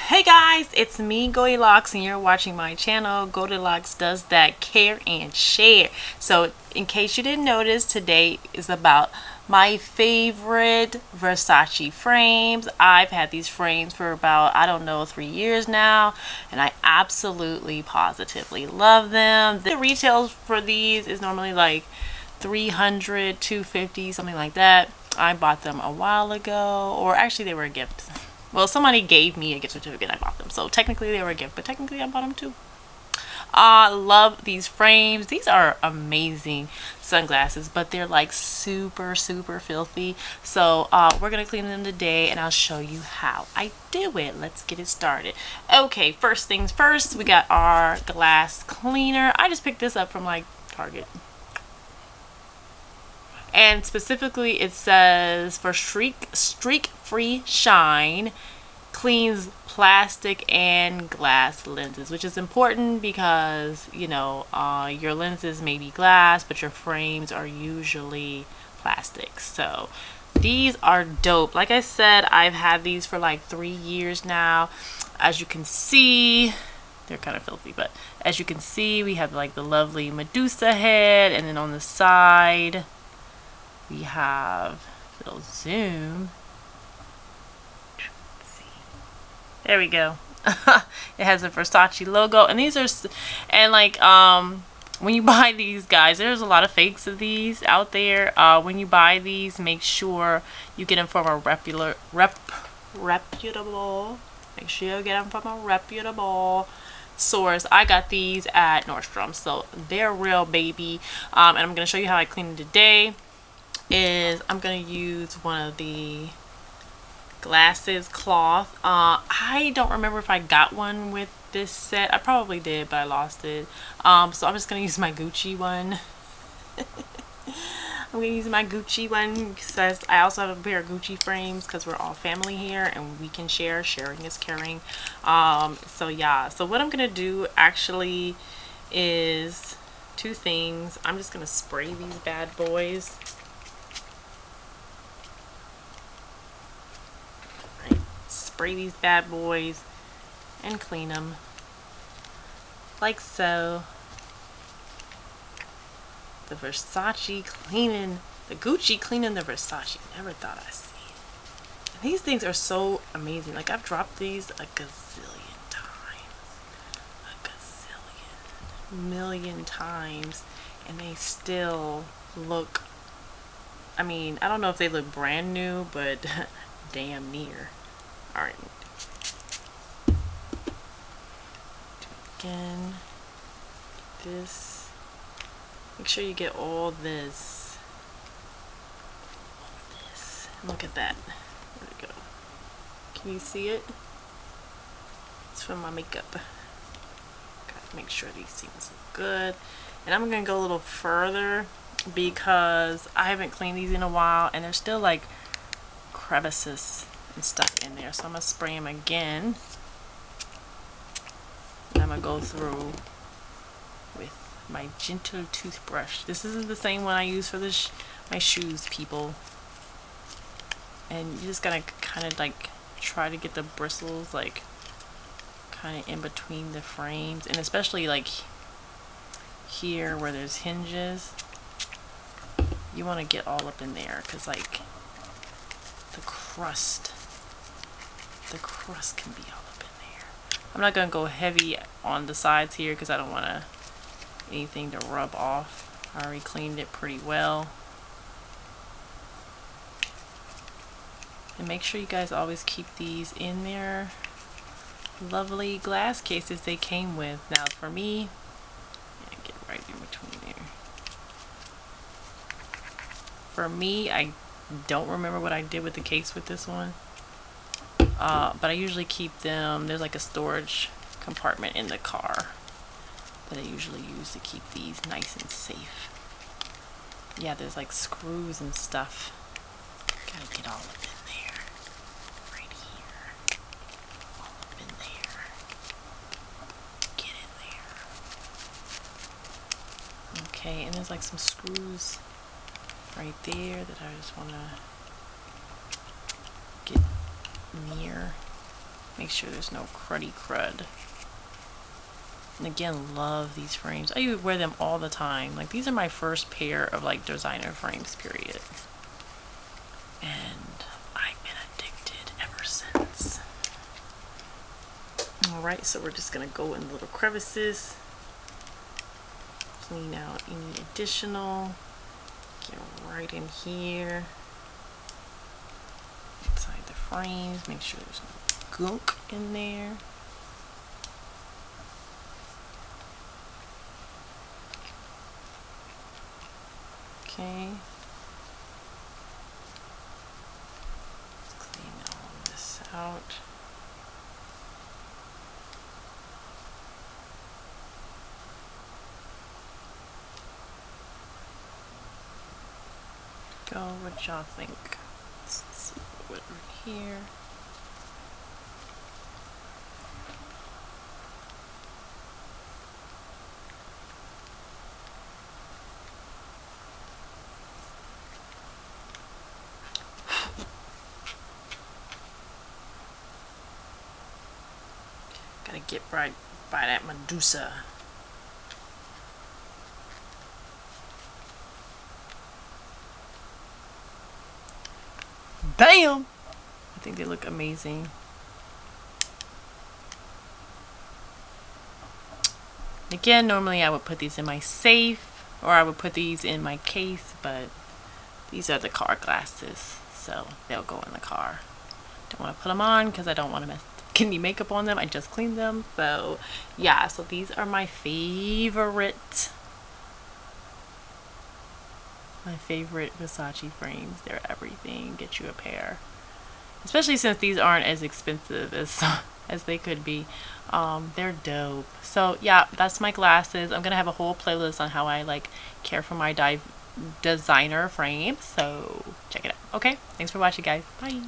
Hey guys, it's me, Goldilocks, and you're watching my channel, Goldilocks Does That, Care and Share. So, in case you didn't notice, today is about my favorite Versace frames. I've had these frames for about, I don't know, 3 years now, and I absolutely, positively love them. The retail for these is normally like $300, $250, something like that. I bought them a while ago, or actually they were a gift. Well, somebody gave me a gift certificate and I bought them. So technically they were a gift, but technically I bought them too. I love these frames. These are amazing sunglasses, but they're like super filthy. So we're going to clean them today and I'll show you how I do it. Let's get it started. Okay, first things first, we got our glass cleaner. I just picked this up from like Target. And specifically it says for streak free shine, cleans plastic and glass lenses, which is important because you know your lenses may be glass but your frames are usually plastic. So these are dope. Like I said, I've had these for like 3 years now. As you can see, they're kind of filthy, but as you can see, we have like the lovely Medusa head, and then on the side we have a little zoom. There we go. It has a Versace logo, and these are, and like when you buy these, guys, there's a lot of fakes of these out there. When you buy these, make sure you get them from a reputable. Make sure you get them from a reputable source. I got these at Nordstrom, so they're real, baby. And I'm gonna show you how I clean them today. I'm gonna use one of the glasses cloth. I don't remember if I got one with this set. I probably did, but I lost it. So I'm just gonna use my Gucci one. I'm gonna use my Gucci one because I also have a pair of Gucci frames because we're all family here and we can share. Sharing is caring. So yeah, so what I'm gonna do actually is 2 things. I'm just gonna spray these bad boys. Spray these bad boys and clean them like so. The Versace cleaning, the Gucci cleaning the Versace. Never thought I'd see it. And these things are so amazing. Like, I've dropped these a gazillion times, a gazillion million times, and they still look, I mean, I don't know if they look brand new, but damn near. Alright. Again, this. Make sure you get all this. Look at that. There we go. Can you see it? It's from my makeup. Gotta make sure these things look good. And I'm gonna go a little further because I haven't cleaned these in a while and there's still like crevices and stuff in there, so I'm gonna spray them again, and I'm gonna go through with my gentle toothbrush. This isn't the same one I use for my shoes, people, and you just gotta kind of like try to get the bristles like kind of in between the frames, and especially like here where there's hinges, you want to get all up in there because like the crust can be all up in there. I'm not gonna go heavy on the sides here because I don't want anything to rub off. I already cleaned it pretty well. And make sure you guys always keep these in their lovely glass cases they came with. Now for me, get right in between there. For me, I don't remember what I did with the case with this one. But I usually keep them, there's like a storage compartment in the car that I usually use to keep these nice and safe. Yeah, there's like screws and stuff. Gotta get all up in there. Right here. All up in there. Get in there. Okay, and there's like some screws right there that I just wanna get near. Make sure there's no cruddy crud. And again, love these frames. I wear them all the time. Like, these are my first pair of like designer frames, period. And I've been addicted ever since. Alright, so we're just gonna go in the little crevices. Clean out any additional. Get right in here. Inside the frames. Make sure there's no gunk in there. Okay. Let's clean all this out. Go, what y'all think? Let's see what right here. Gotta get right by that Medusa. Bam! I think they look amazing. Again, normally I would put these in my safe, or I would put these in my case, but these are the car glasses, so they'll go in the car. Don't want to put them on because I don't want to mess any makeup on them. I just cleaned them. So yeah, so these are my favorite Versace frames. They're everything. Get you a pair, especially since these aren't as expensive as they could be. They're dope. So yeah, that's my glasses. I'm gonna have a whole playlist on how I like care for my designer frames, so check it out. Okay, thanks for watching, guys. Bye.